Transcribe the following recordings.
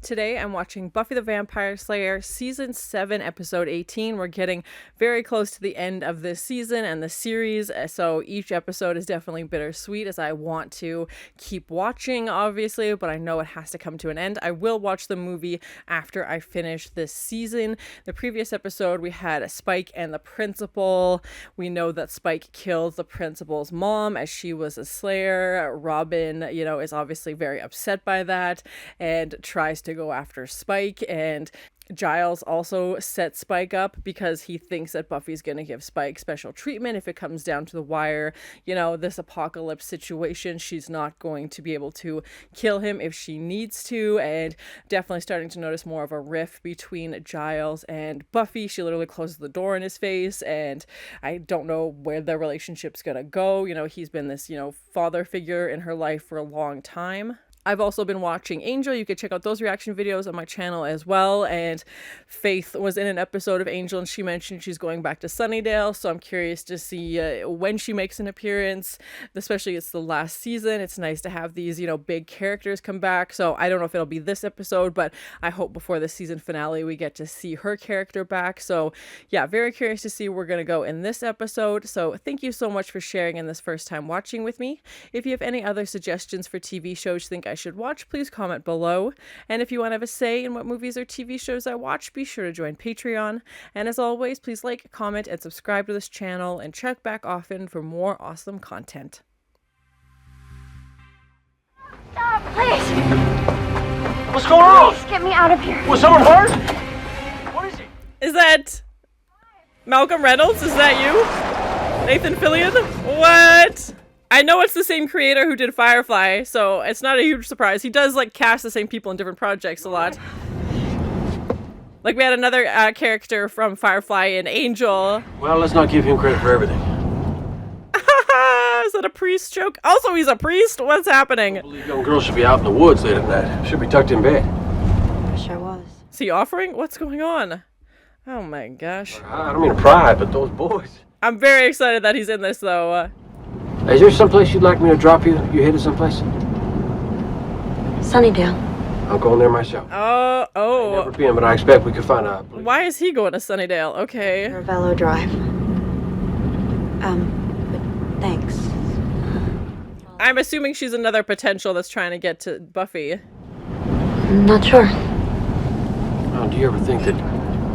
today I'm watching Buffy the Vampire Slayer Season 7, Episode 18. We're getting very close to the end of this season and the series, so each episode is definitely bittersweet as I want to keep watching, obviously, but I know it has to come to an end. I will watch the movie after I finish this season. The previous episode, we had Spike and the principal. We know that Spike killed the principal's mom as she was a Slayer. Robin, is obviously very upset by that and tries to go after Spike, and Giles also sets Spike up because he thinks that Buffy's going to give Spike special treatment if it comes down to the wire. This apocalypse situation, she's not going to be able to kill him if she needs to, and definitely starting to notice more of a rift between Giles and Buffy. She literally closes the door in his face, and I don't know where their relationship's going to go. He's been this, father figure in her life for a long time. I've also been watching Angel. You could check out those reaction videos on my channel as well. And Faith was in an episode of Angel and she mentioned she's going back to Sunnydale. So I'm curious to see when she makes an appearance, especially it's the last season. It's nice to have these, big characters come back. So I don't know if it'll be this episode, but I hope before the season finale we get to see her character back. So yeah, very curious to see where we're going to go in this episode. So thank you so much for sharing in this first time watching with me. If you have any other suggestions for TV shows you think I should watch, please comment below. And if you want to have a say in what movies or TV shows I watch, be sure to join Patreon. And as always, please like, comment, and subscribe to this channel, and check back often for more awesome content. Stop, please! What's going on? Please get me out of here. Was someone hurt? What is it? Is that Malcolm Reynolds? Is that you? Nathan Fillion? What? I know it's the same creator who did Firefly, so it's not a huge surprise. He does, cast the same people in different projects a lot. We had another character from Firefly in Angel. Well, let's not give him credit for everything. Is that a priest joke? Also, he's a priest? What's happening? I believe young girls should be out in the woods late at night. Should be tucked in bed. I sure was. Is he offering? What's going on? Oh my gosh. I don't mean to pry, but those boys. I'm very excited that he's in this, though. Is there someplace you'd like me to drop you? You headed someplace? Sunnydale. I'm going there myself. Oh. Never been, but I expect we could find out. Why is he going to Sunnydale? Okay. Ravello Drive. But thanks. I'm assuming she's another potential that's trying to get to Buffy. Not sure. Oh, do you ever think that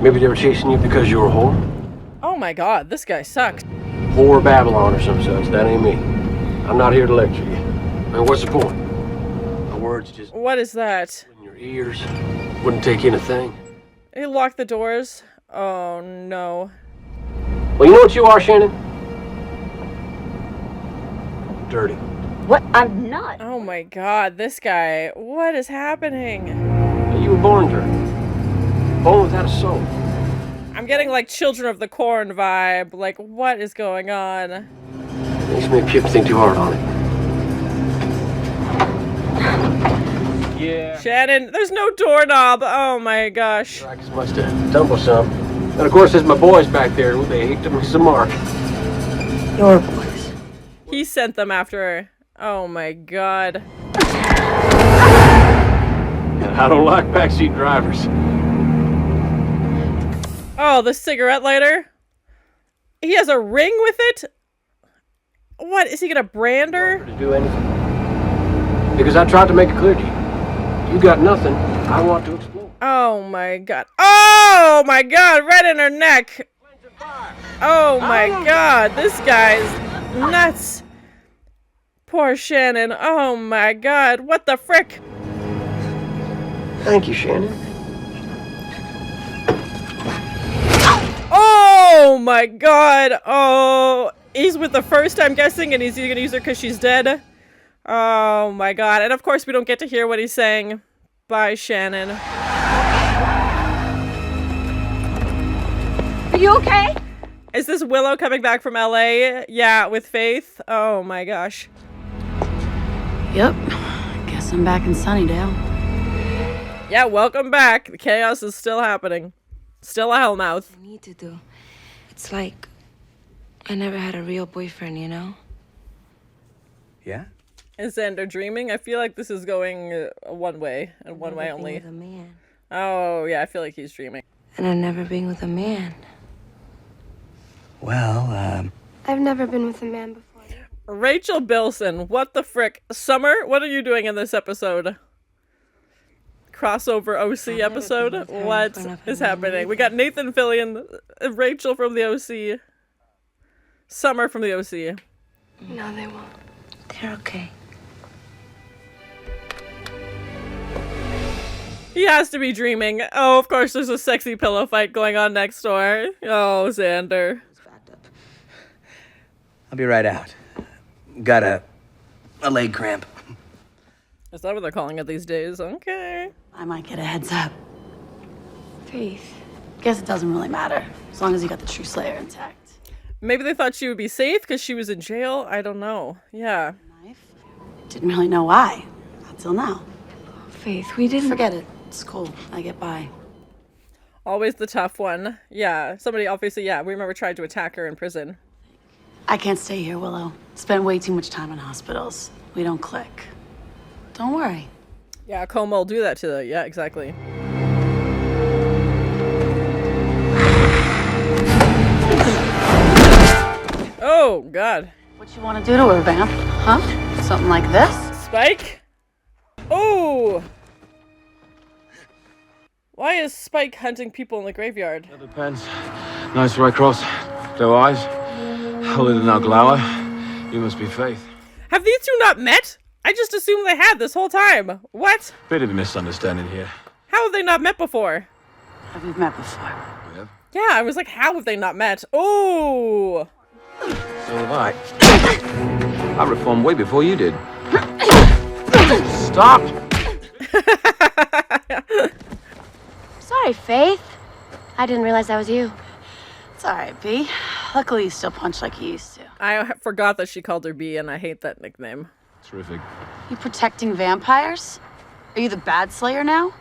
maybe they were chasing you because you were a whore? Oh my god, this guy sucks. Whore Babylon or some such. That ain't me. I'm not here to lecture you. I mean, what's the point? The words just... What is that? in your ears. Wouldn't take in a thing. He locked the doors. Oh no. Well, you know what you are, Shannon? Dirty. What? I'm not. Oh my god, this guy. What is happening? You were born dirty. Born without a soul. I'm getting Children of the Corn vibe. What is going on? Makes me Pip think too hard on it. Yeah. Shannon, there's no doorknob. Oh my gosh. Like as much to tumble some. And of course, there's my boys back there. They hate to miss a mark. Your boys. He sent them after her. Oh my god. I don't like backseat drivers. Oh, the cigarette lighter? He has a ring with it? What, is he gonna brand her? To do anything. Because I tried to make it clear to you. You got nothing. I want to explore. Oh my god. Oh my god, right in her neck. Oh my god, this guy's nuts. Poor Shannon. Oh my god, what the frick? Thank you, Shannon. Oh my god. Oh, he's with the first, I'm guessing, and he's gonna use her because she's dead. Oh my god. And of course we don't get to hear what he's saying. Bye, Shannon. Are you okay? Is this Willow coming back from LA? Yeah, with Faith. Oh my gosh. Yep. Guess I'm back in Sunnydale. Yeah, welcome back. The chaos is still happening. Still a hellmouth. I need to do. It's like I never had a real boyfriend, you know? Yeah? Is Xander dreaming? I feel like this is going one way and one way only. With a man. Oh, yeah, I feel like he's dreaming. And I've never been with a man. Well, I've never been with a man before. Rachel Bilson, what the frick? Summer, what are you doing in this episode? Crossover OC episode? What is happening? We got Nathan Fillion, Rachel from the OC, Summer from the OC. No, they won't. They're okay. He has to be dreaming. Oh, of course, there's a sexy pillow fight going on next door. Oh, Xander. I'll be right out. Got a leg cramp. Is that what they're calling it these days? Okay. I might get a heads up. Faith. Guess it doesn't really matter, as long as you got the true Slayer intact. Maybe they thought she would be safe because she was in jail. I don't know. Yeah. Knife? Didn't really know why. Not till now. Faith, we didn't. Forget it. It's cool. I get by. Always the tough one. Yeah. Somebody obviously, yeah, we remember tried to attack her in prison. I can't stay here, Willow. Spent way too much time in hospitals. We don't click. Don't worry. Yeah, Como will do that to the, yeah, exactly. Oh, God. What you want to do to her, Vamp? Huh? Something like this? Spike? Oh! Why is Spike hunting people in the graveyard? Leather pants. Nice right cross. Blue eyes. Holy than now glower. You must be Faith. Have these two not met? I just assumed they had this whole time. What? Bit of a misunderstanding here. How have they not met before? Have we met before? We have? Yeah, I was like, how have they not met? Oh! So have I. I reformed way before you did. Stop! Sorry, Faith. I didn't realize that was you. It's alright, B. Luckily, you still punch like you used to. I forgot that she called her B, and I hate that nickname. Terrific. You protecting vampires? Are you the bad Slayer now?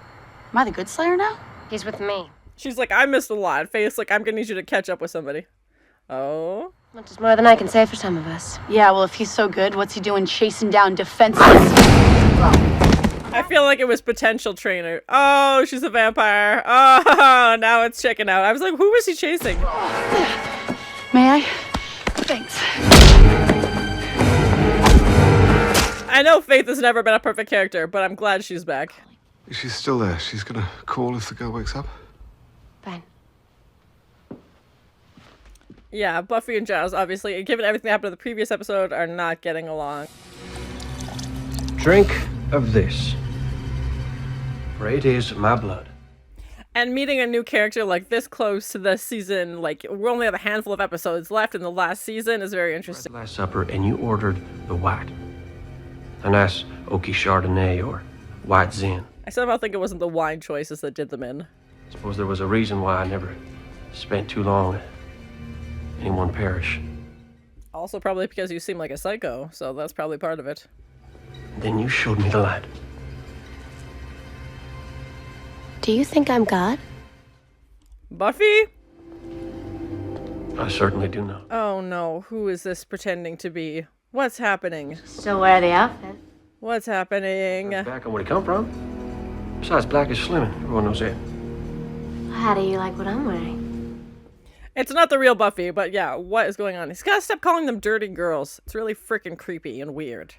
Am I the good Slayer now? He's with me. She's like, I missed a lot. Faith's like, I'm gonna need you to catch up with somebody. Oh? Which is more than I can say for some of us. Yeah, well, if he's so good, what's he doing chasing down defenseless? I feel like it was potential trainer. Oh, she's a vampire. Oh, now it's checking out. I was like, who was he chasing? May I? Thanks. I know Faith has never been a perfect character, but I'm glad she's back. She's still there. She's gonna call if the girl wakes up. Fine. Yeah, Buffy and Giles, obviously, given everything that happened in the previous episode, are not getting along. Drink of this. For it is my blood. And meeting a new character like this close to the season, like, we only have a handful of episodes left in the last season, is very interesting. Last supper, and you ordered the white. A nice oaky Chardonnay or white Zin. I somehow think it wasn't the wine choices that did them in. Suppose there was a reason why I never spent too long in one parish. Also probably because you seem like a psycho, so that's probably part of it. Then you showed me the light. Do you think I'm God? Buffy? I certainly do not. Oh no, who is this pretending to be? What's happening? Still wear the outfit. What's happening? Back on where he come from. Besides, black is slimming. Everyone knows that. How do you like what I'm wearing? It's not the real Buffy, but yeah, what is going on? He's gotta stop calling them dirty girls. It's really freaking creepy and weird.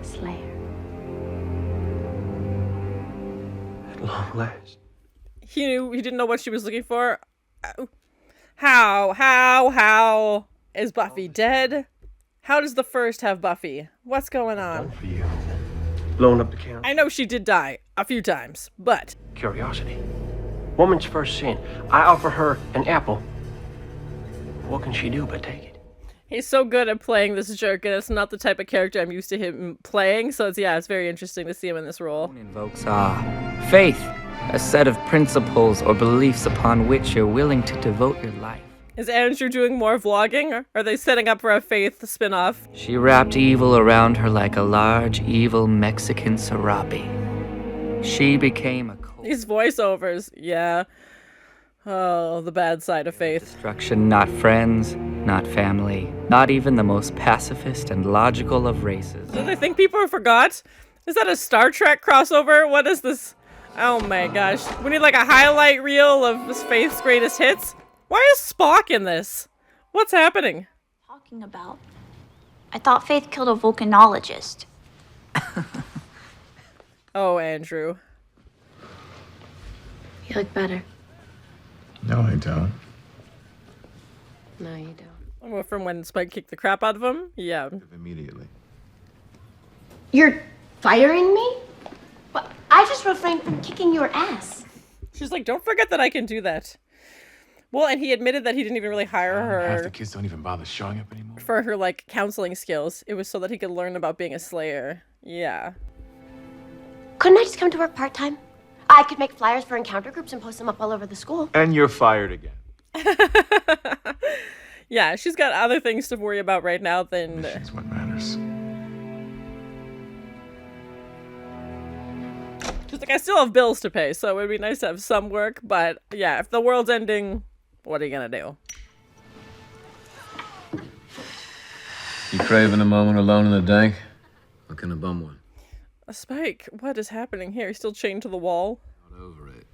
Slayer. At long last. He didn't know what she was looking for. How is Buffy dead? How does the first have Buffy? What's going on? For you. Blowing up the count. I know she did die a few times, but Curiosity. Woman's first sin. I offer her an apple. What can she do but take it? he's so good at playing this jerk, and it's not the type of character I'm used to him playing, so it's very interesting to see him in this role. Invokes faith, a set of principles or beliefs upon which you're willing to devote your life. Is Andrew doing more vlogging, or are they setting up for a Faith spin-off? She wrapped evil around her like a large, evil Mexican serape. She became a cold. These voiceovers, yeah. Oh, the bad side of Faith. Destruction, not friends. not family, not even the most pacifist and logical of races. Did I think people forgot? Is that a Star Trek crossover? What is this? Oh my gosh. We need like a highlight reel of Faith's greatest hits. Why is Spock in this? What's happening? Talking about? I thought Faith killed a volcanologist. Oh, Andrew. You look better. No, I don't. No, you don't. Well, from when Spike kicked the crap out of him? Yeah. Immediately. You're firing me? Well, I just refrained from kicking your ass. She's like, don't forget that I can do that. Well, and he admitted that he didn't even really hire Half her the kids don't even bother showing up anymore. for her, like, counseling skills. It was so that he could learn about being a slayer. Yeah. Couldn't I just come to work part-time? I could make flyers for encounter groups and post them up all over the school. And you're fired again. Yeah, she's got other things to worry about right now than... Mission's what matters. She's like, I still have bills to pay, so it would be nice to have some work, but yeah, if the world's ending, what are you gonna do? You craving a moment alone in the dank? Or can I bum one? Spike, what is happening here? He's still chained to the wall? Not over it.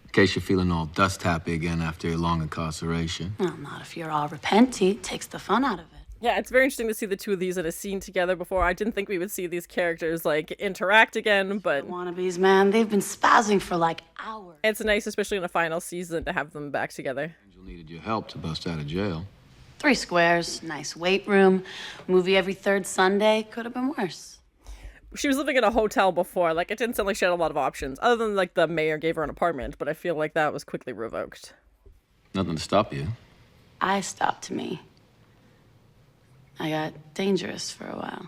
In case you're feeling all dust happy again after your long incarceration. Well, not if you're all repenty. It takes the fun out of it. Yeah, it's very interesting to see the two of these in a scene together before. I didn't think we would see these characters, like, interact again, but... Wannabes, man, they've been spazzing for like hours. It's nice, especially in a final season, to have them back together. Angel needed your help to bust out of jail. 3 squares, nice weight room, movie every 3rd Sunday. Could have been worse. She was living in a hotel before. Like, it didn't sound like she had a lot of options. Other than, like, the mayor gave her an apartment, but I feel like that was quickly revoked. Nothing to stop you. I stopped me. I got dangerous for a while.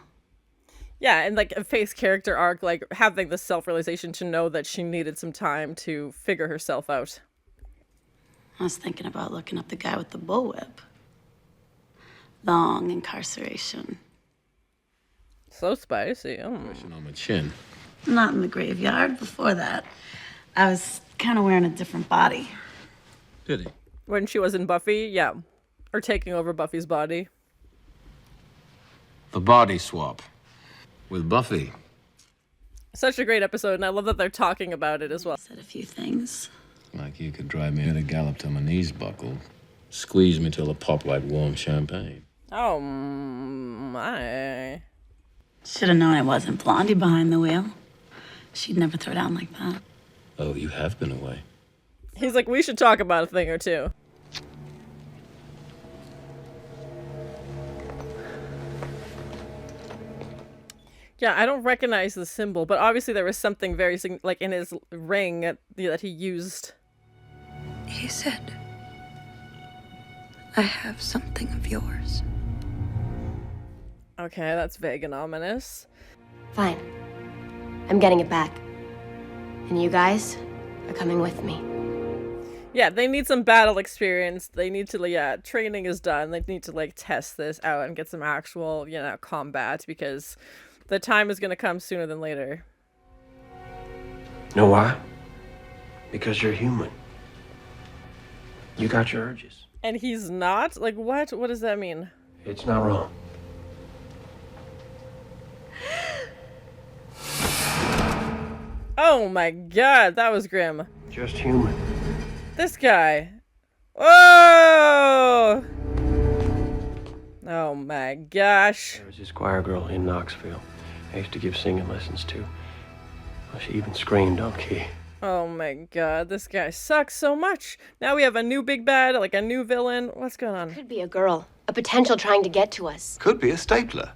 Yeah, and, like, a Faith's character arc, like, having the self-realization to know that she needed some time to figure herself out. I was thinking about looking up the guy with the bullwhip. Long incarceration. So spicy. Pressing on my chin. Not in the graveyard. Before that, I was kind of wearing a different body. Did he? When she was in Buffy, yeah. Or taking over Buffy's body. The body swap. With Buffy. Such a great episode, and I love that they're talking about it as well. Said a few things. Like you could drive me at a gallop till my knees buckle. Squeeze me till I pop like warm champagne. Oh, my. Should have known it wasn't Blondie behind the wheel. She'd never throw down like that. Oh, you have been away. He's like, we should talk about a thing or two. Yeah, I don't recognize the symbol, but obviously there was something very, like, in his ring that he used. He said, I have something of yours. Okay, that's vague and ominous. Fine. I'm getting it back. And you guys are coming with me. Yeah, they need some battle experience. They need to, yeah, training is done. They need to, like, test this out and get some actual, you know, combat, because the time is going to come sooner than later. Know why? Because you're human. You got your urges. And he's not? Like, what? What does that mean? It's not wrong. Oh my god, that was grim. Just human. This guy. Whoa! Oh my gosh. There was this choir girl in Knoxville I used to give singing lessons to. Well, she even screamed on key. Oh my god, this guy sucks so much. Now we have a new big bad, like a new villain. What's going on? Could be a girl. A potential trying to get to us. Could be a stapler.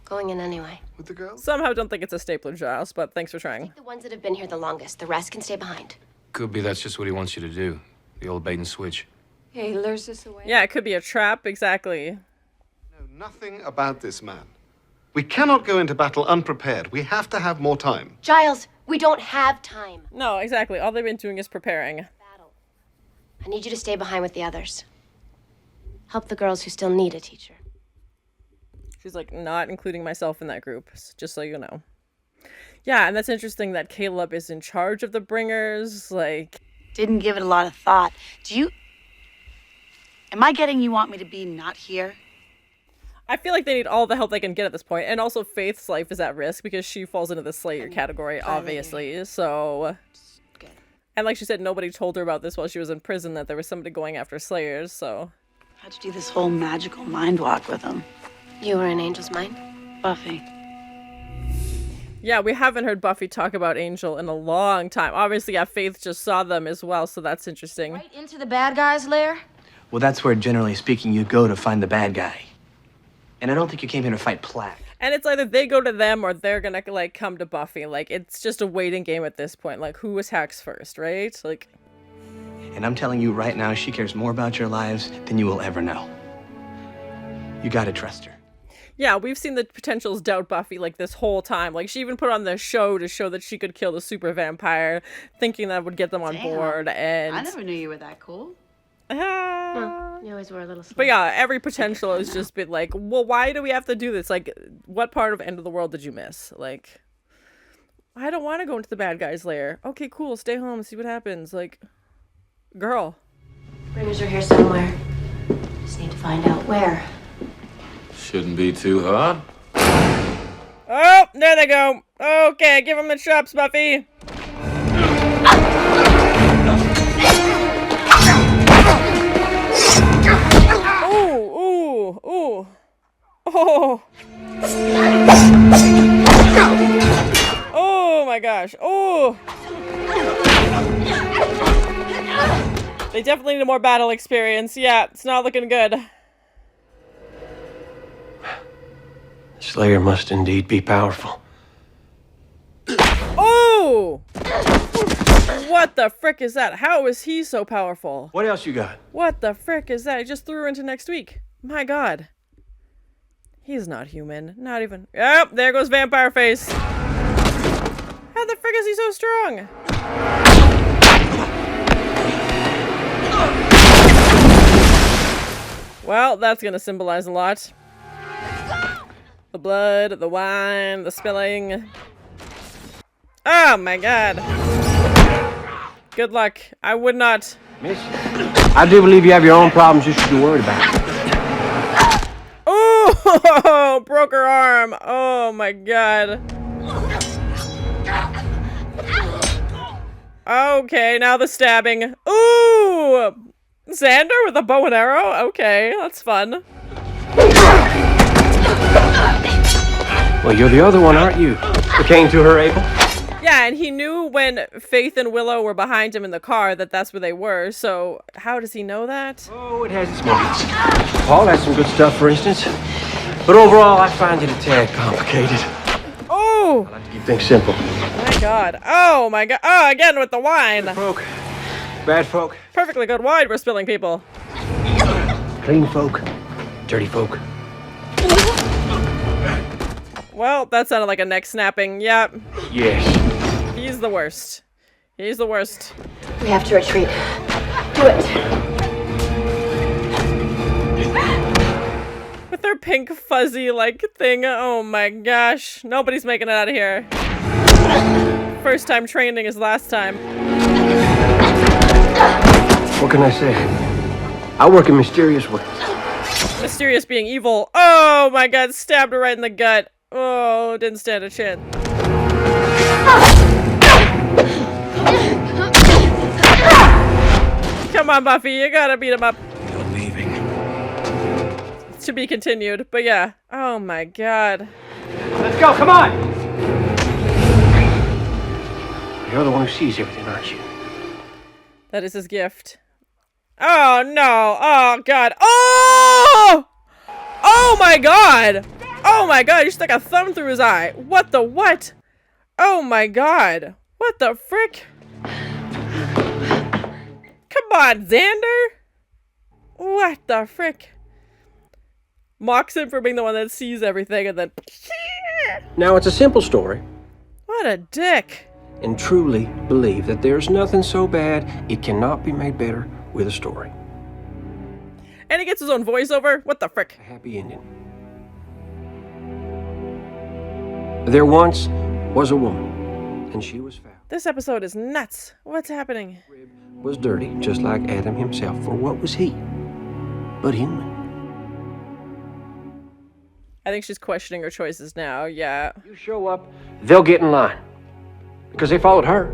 Going in anyway. With the girl? Somehow don't think it's a stapler, Giles, but thanks for trying. Take the ones that have been here the longest. The rest can stay behind. Could be that's just what he wants you to do. The old bait and switch. Yeah, he lures us away. Yeah, it could be a trap, exactly. Know nothing about this man. We cannot go into battle unprepared. We have to have more time. Giles, we don't have time. No, exactly. All they've been doing is preparing. Battle. I need you to stay behind with the others. Help the girls who still need a teacher. She's like, not including myself in that group, just so you know. Yeah, and that's interesting that Caleb is in charge of the Bringers, like... Didn't give it a lot of thought. Do you... Am I getting you want me to be not here? I feel like they need all the help they can get at this point. And also Faith's life is at risk because she falls into the Slayer category, obviously. So... And like she said, nobody told her about this while she was in prison, that there was somebody going after Slayers, so... How'd you do this whole magical mind walk with him? You were in Angel's mind? Buffy. Yeah, we haven't heard Buffy talk about Angel in a long time. Obviously, yeah, Faith just saw them as well, so that's interesting. Right into the bad guy's lair? Well, that's where, generally speaking, you go to find the bad guy. And I don't think you came here to fight Plaque. And it's either they go to them or they're gonna, like, come to Buffy. Like, it's just a waiting game at this point. Like, who attacks first, right? Like... And I'm telling you right now, she cares more about your lives than you will ever know. You gotta trust her. Yeah, we've seen the potentials doubt Buffy, like, this whole time. Like, she even put on the show to show that she could kill the super vampire, thinking that would get them on board, and... I never knew you were that cool. You always were a little slow. But yeah, every potential has just been like, well, why do we have to do this? Like, what part of End of the World did you miss? Like, I don't want to go into the bad guy's lair. Okay, cool, stay home, see what happens. Like, girl. Bringers are here somewhere. Just need to find out where. Shouldn't be too hard. Oh, there they go. Okay, give them the chops, Buffy. Ooh, ooh. Oh. Oh my gosh. Oh. They definitely need more battle experience. Yeah, it's not looking good. Slayer must indeed be powerful. Oh! What the frick is that? How is he so powerful? What else you got? What the frick is that? He just threw her into next week. My god. He's not human. Not even... Yep, there goes Vampire Face. How the frick is he so strong? Well, that's gonna symbolize a lot. The blood, the wine, the spilling. Oh my god. Good luck. I would not. Miss, I do believe you have your own problems you should be worried about. Oh, broke her arm. Oh my god. Okay, now the stabbing. Ooh! Xander with a bow and arrow? Okay, that's fun. Well, you're the other one, aren't you? Who came to her, Abel? Yeah, and he knew when Faith and Willow were behind him in the car that that's where they were, so how does he know that? Oh, it has its moments. Paul has some good stuff, for instance. But overall, I find it a tad complicated. Oh! I like to keep things simple. My god. Oh my god. Oh, again with the wine. Folk. Bad folk. Perfectly good wine we're spilling, people. Clean folk. Dirty folk. Well, that sounded like a neck snapping. Yep. Yes. He's the worst. He's the worst. We have to retreat. Do it. With their pink fuzzy like thing. Oh my gosh. Nobody's making it out of here. First time training is last time. What can I say? I work in mysterious ways. Mysterious being evil. Oh my god, stabbed her right in the gut. Oh, didn't stand a chance. Come on, Buffy, you gotta beat him up. You're leaving. To be continued, but yeah. Oh my god. Let's go, come on! You're the one who sees everything, aren't you? That is his gift. Oh no! Oh god! Oh! Oh my god! Oh my god! He stuck a thumb through his eye. What the what? Oh my god! What the frick? Come on, Xander! What the frick? Mocks him for being the one that sees everything and then... Now, it's a simple story. What a dick. And truly believe that there's nothing so bad it cannot be made better with a story. And he gets his own voiceover? What the frick? A happy ending. There once was a woman, and she was foul. This episode is nuts. What's happening? Was dirty, just like Adam himself. For what was he? but human. I think she's questioning her choices now, yeah. You show up, they'll get in line. Because they followed her.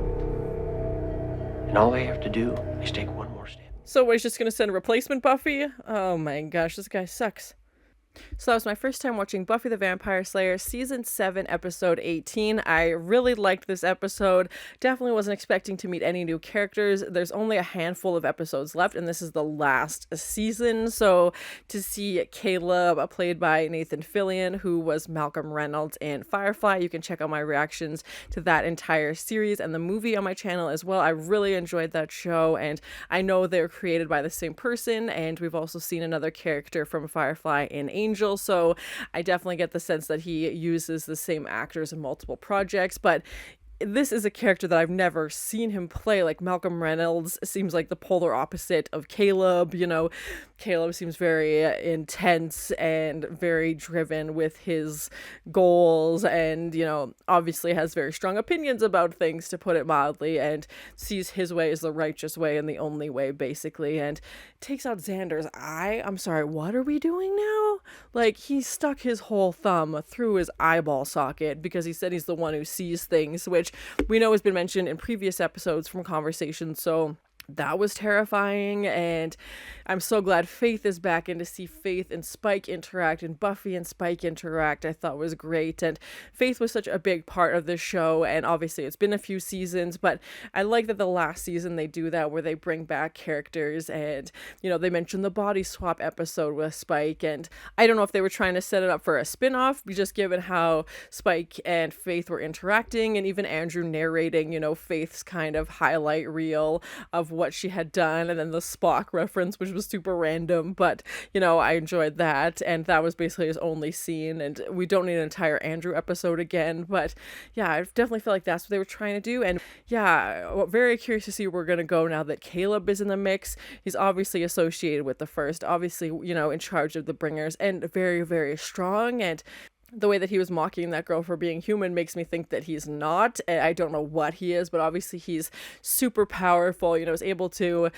And all they have to do is take one more step. So we're just gonna send a replacement Buffy? Oh my gosh, this guy sucks. So that was my first time watching Buffy the Vampire Slayer season 7 episode 18. I really liked this episode. Definitely wasn't expecting to meet any new characters. There's only a handful of episodes left and this is the last season. So to see Caleb, played by Nathan Fillion, who was Malcolm Reynolds in Firefly, you can check out my reactions to that entire series and the movie on my channel as well. I really enjoyed that show and I know they're created by the same person, and we've also seen another character from Firefly in Angel, so I definitely get the sense that he uses the same actors in multiple projects. But this is a character that I've never seen him play. Like, Malcolm Reynolds seems like the polar opposite of Caleb. You know, Caleb seems very intense and very driven with his goals and, you know, obviously has very strong opinions about things, to put it mildly, and sees his way as the righteous way and the only way, basically, and takes out Xander's eye. I'm sorry, what are we doing now? Like, he stuck his whole thumb through his eyeball socket because he said he's the one who sees things, which we know has been mentioned in previous episodes from Conversations, so that was terrifying. And I'm so glad Faith is back, and to see Faith and Spike interact and Buffy and Spike interact I thought was great. And Faith was such a big part of this show, and obviously it's been a few seasons, but I like that the last season they do that, where they bring back characters. And, you know, they mentioned the body swap episode with Spike, and I don't know if they were trying to set it up for a spin-off, just given how Spike and Faith were interacting, and even Andrew narrating, you know, Faith's kind of highlight reel of what she had done, and then the Spock reference, which was super random, but, you know, I enjoyed that. And that was basically his only scene, and we don't need an entire Andrew episode again. But yeah, I definitely feel like that's what they were trying to do. And yeah, very curious to see where we're gonna go now that Caleb is in the mix. He's obviously associated with the first, obviously, you know, in charge of the Bringers, and very, very strong. And the way that he was mocking that girl for being human makes me think that he's not. I don't know what he is, but obviously he's super powerful, you know, is able to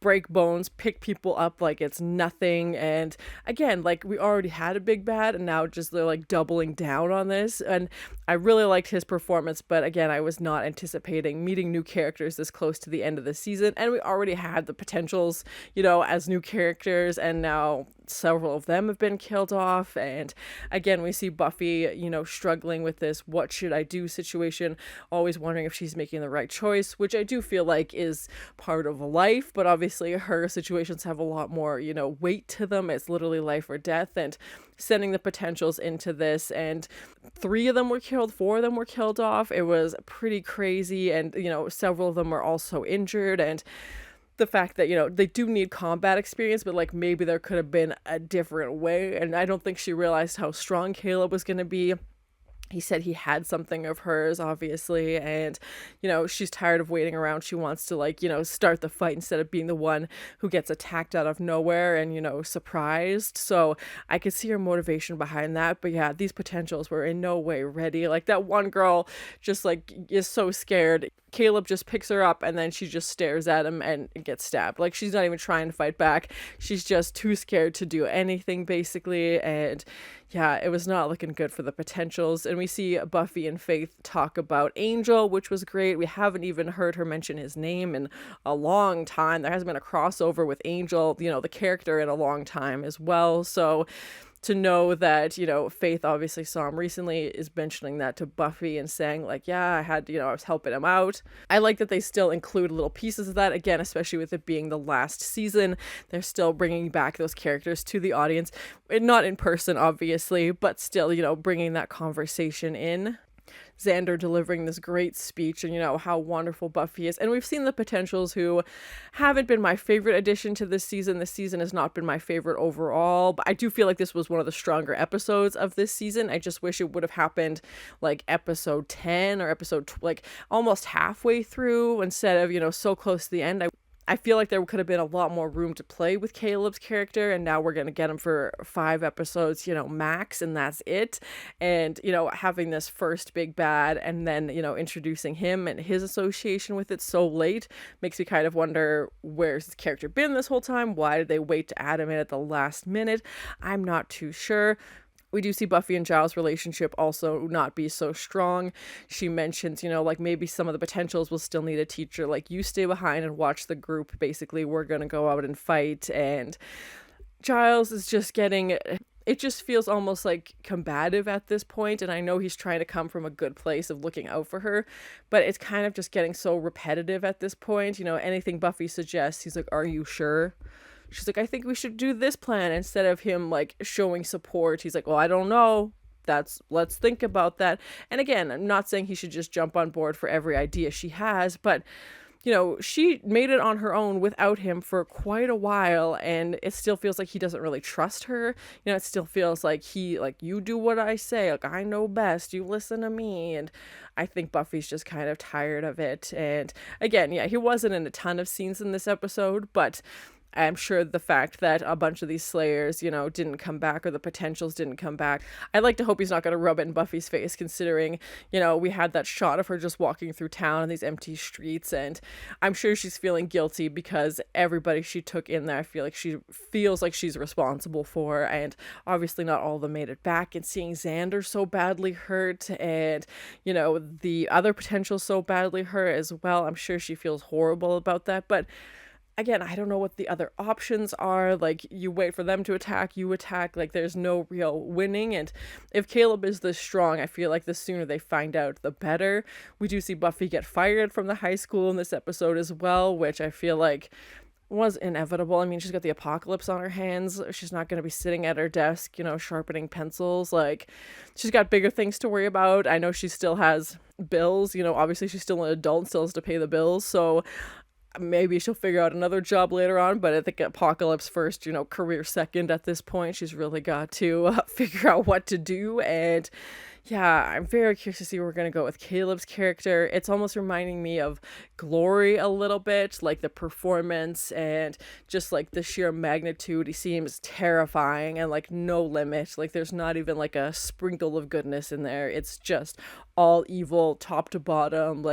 break bones, pick people up like it's nothing. And again, like, we already had a big bad, and now just they're like doubling down on this. And I really liked his performance, but again, I was not anticipating meeting new characters this close to the end of the season, and we already had the potentials, you know, as new characters, and now several of them have been killed off. And again, we see Buffy, you know, struggling with this what should I do situation, always wondering if she's making the right choice, which I do feel like is part of life, but obviously her situations have a lot more, you know, weight to them. It's literally life or death. And sending the potentials into this, and 3 of them were killed, 4 of them were killed off. It was pretty crazy, and, you know, several of them were also injured. And the fact that, you know, they do need combat experience, but like, maybe there could have been a different way. And I don't think she realized how strong Caleb was going to be. He said he had something of hers, obviously, and, you know, she's tired of waiting around. She wants to, like, you know, start the fight instead of being the one who gets attacked out of nowhere and, you know, surprised. So I could see her motivation behind that. But yeah, these potentials were in no way ready. Like, that one girl just, like, is so scared. Caleb just picks her up, and then she just stares at him and gets stabbed. Like, she's not even trying to fight back. She's just too scared to do anything, basically. And yeah, it was not looking good for the potentials. And we see Buffy and Faith talk about Angel, which was great. We haven't even heard her mention his name in a long time. There hasn't been a crossover with Angel, you know, the character, in a long time as well. So to know that, you know, Faith obviously saw him recently, is mentioning that to Buffy and saying, like, yeah, I had, you know, I was helping him out. I like that they still include little pieces of that, again, especially with it being the last season. They're still bringing back those characters to the audience, not in person, obviously, but still, you know, bringing that conversation in. Xander delivering this great speech, and, you know, how wonderful Buffy is. And we've seen the potentials, who haven't been my favorite addition to this season. This season has not been my favorite overall, but I do feel like this was one of the stronger episodes of this season. I just wish it would have happened like episode 10 or episode like almost halfway through, instead of, you know, so close to the end. I feel like there could have been a lot more room to play with Caleb's character, and now we're going to get him for 5 episodes, max, and that's it. And, having this first big bad and then, introducing him and his association with it so late makes me kind of wonder, where's his character been this whole time? Why did they wait to add him in at the last minute? I'm not too sure. We do see Buffy and Giles' relationship also not be so strong. She mentions, maybe some of the potentials will still need a teacher. Like, you stay behind and watch the group. Basically, we're going to go out and fight. And Giles is just getting... It just feels almost like combative at this point, and I know he's trying to come from a good place of looking out for her, but it's kind of just getting so repetitive at this point. Anything Buffy suggests, he's like, "Are you sure?" She's like, "I think we should do this plan," instead of him showing support. He's like, "Well, I don't know. Let's think about that." And again, I'm not saying he should just jump on board for every idea she has, but she made it on her own without him for quite a while, and it still feels like he doesn't really trust her. It still feels like you do what I say, I know best, you listen to me. And I think Buffy's just kind of tired of it. And again, he wasn't in a ton of scenes in this episode, but I'm sure the fact that a bunch of these Slayers, didn't come back, or the potentials didn't come back, I'd like to hope he's not going to rub it in Buffy's face, considering, we had that shot of her just walking through town on these empty streets, and I'm sure she's feeling guilty because everybody she took in there, I feel like she feels like she's responsible for, and obviously not all of them made it back. And seeing Xander so badly hurt, and, the other potential so badly hurt as well, I'm sure she feels horrible about that. But again, I don't know what the other options are. You wait for them to attack, you attack. There's no real winning. And if Caleb is this strong, I feel like the sooner they find out, the better. We do see Buffy get fired from the high school in this episode as well, which I feel like was inevitable. I mean, she's got the apocalypse on her hands. She's not going to be sitting at her desk, sharpening pencils. She's got bigger things to worry about. I know she still has bills. Obviously she's still an adult and still has to pay the bills. So maybe she'll figure out another job later on, but I think apocalypse first, career second at this point. She's really got to figure out what to do. And yeah, I'm very curious to see where we're going to go with Caleb's character. It's almost reminding me of Glory a little bit, the performance and just the sheer magnitude. He seems terrifying and no limit. There's not even a sprinkle of goodness in there. It's just all evil, top to bottom.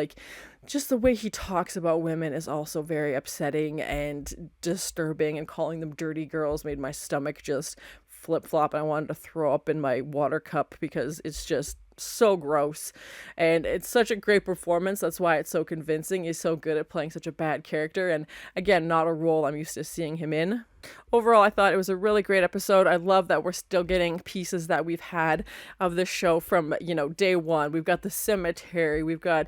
Just the way he talks about women is also very upsetting and disturbing, and calling them dirty girls made my stomach just flip-flop, and I wanted to throw up in my water cup because it's just so gross. And it's such a great performance. That's why it's so convincing. He's so good at playing such a bad character, and again, not a role I'm used to seeing him in. Overall, I thought it was a really great episode. I love that we're still getting pieces that we've had of this show from, day one. We've got the cemetery, we've got,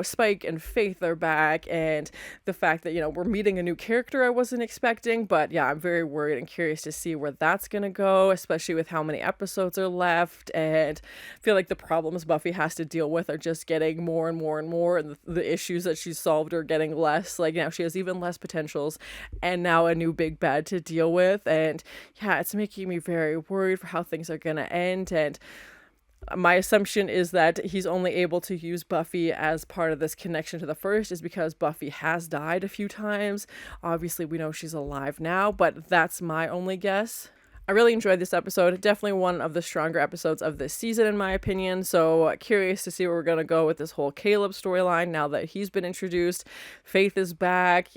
Spike and Faith are back, and the fact that, we're meeting a new character I wasn't expecting. But yeah, I'm very worried and curious to see where that's gonna go, especially with how many episodes are left. And I feel like the problems Buffy has to deal with are just getting more and more and more, and the issues that she's solved are getting less. Now she has even less potentials, and now a new big bad to deal with. And yeah, it's making me very worried for how things are gonna end. And my assumption is that he's only able to use Buffy as part of this connection to the first is because Buffy has died a few times. Obviously we know she's alive now, but that's my only guess. I really enjoyed this episode. Definitely one of the stronger episodes of this season, in my opinion. So curious to see where we're going to go with this whole Caleb storyline now that he's been introduced. Faith is back.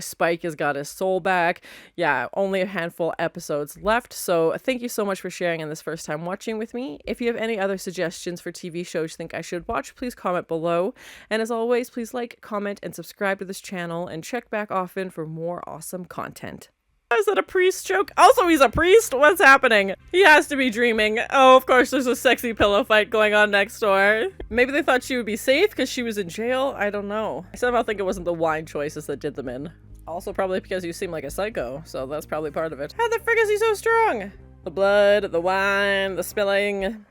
Spike has got his soul back. Yeah, only a handful of episodes left. So thank you so much for sharing in this first time watching with me. If you have any other suggestions for TV shows you think I should watch, please comment below. And as always, please like, comment, and subscribe to this channel, and check back often for more awesome content. Is that a priest joke? Also, he's a priest? What's happening? He has to be dreaming. Oh, of course, there's a sexy pillow fight going on next door. Maybe they thought she would be safe because she was in jail? I don't know. I somehow think it wasn't the wine choices that did them in. Also, probably because you seem like a psycho, so that's probably part of it. How the frick is he so strong? The blood, the wine, the spilling.